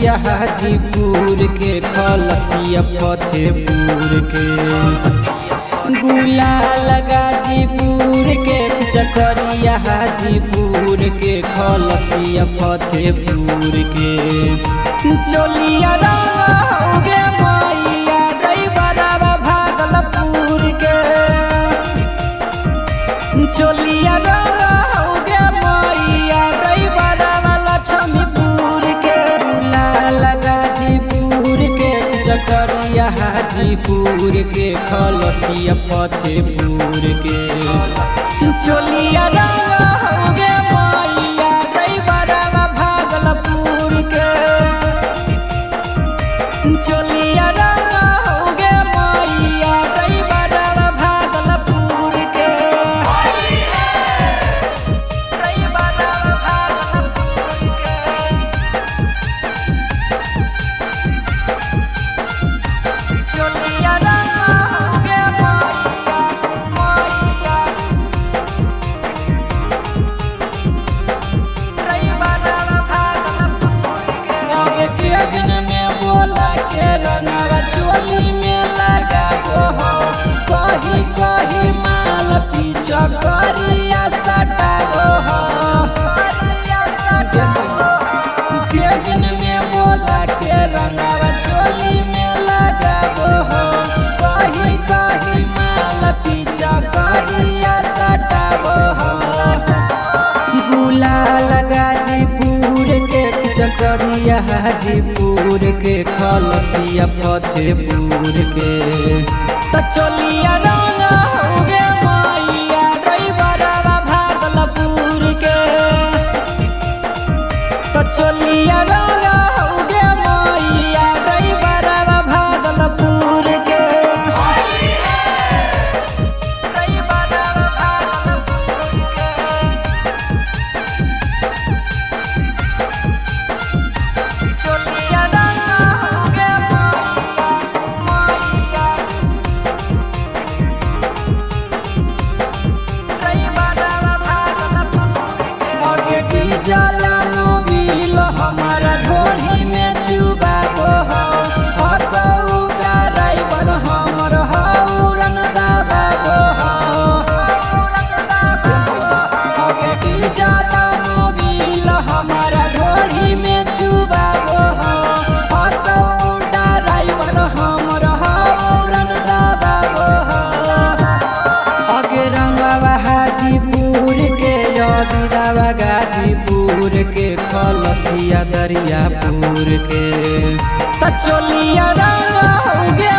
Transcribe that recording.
चकरिया हाजीपुर के खलसिया फतेहपुर के गुलाल गाजीपुर के चकरिया हाजीपुर के खलसिया फतेहपुर के चोलिया रंगे मैया ड्राइवरवा भागलपुर के चोलिया रंगे मैया ड्राइवरवा लक्ष्मीपुर के गुलाल गाजीपुर के चकरिया हाजीपुर के खलसिया फतेहपुर के चोलिया रंगे मैया ड्राइवरवा भागलपुर के चोलिया रंगे मैया ड्राइवरवा भागलपुर के ड्राइवरवा भागलपुर के चोलिया रंगे मैया ड्राइवरवा भागलपुर के आगे के दिन में बोला के रंगवा चोली में लगा हो कही कही माल पीछा करिया सटा हो के दिन में बोला के रंगवा चोली में लगा हो कही कही माल पीछा करिया सटा हो गुलाल गाजीपुर के चकरिया हाजीपुर के खलसिया फतेहपुर के चोलिया रंगे मैया ड्राइवरवा भागलपुर के चोलिया रंगे मैया ड्राइवरवा भागलपुर के ड्राइवरवा भागलपुर के चोलिया रंगे मैया ड्राइवरवा भागलपुर के आगे की जाला मोबिल हमारा घोड़ी में चुबा हो हतऊ का ड्राइवर हमर हौरन दाबा हो आगे की जाला मोबिल हमारा घोड़ी में चुबा हो हतऊ का ड्राइवर हमर हौरन दाबा हो आगे रंगवा हाजीपुर के अबिरावा गाजीपुर के खलसिया दरियापुर के चोलिया रंगे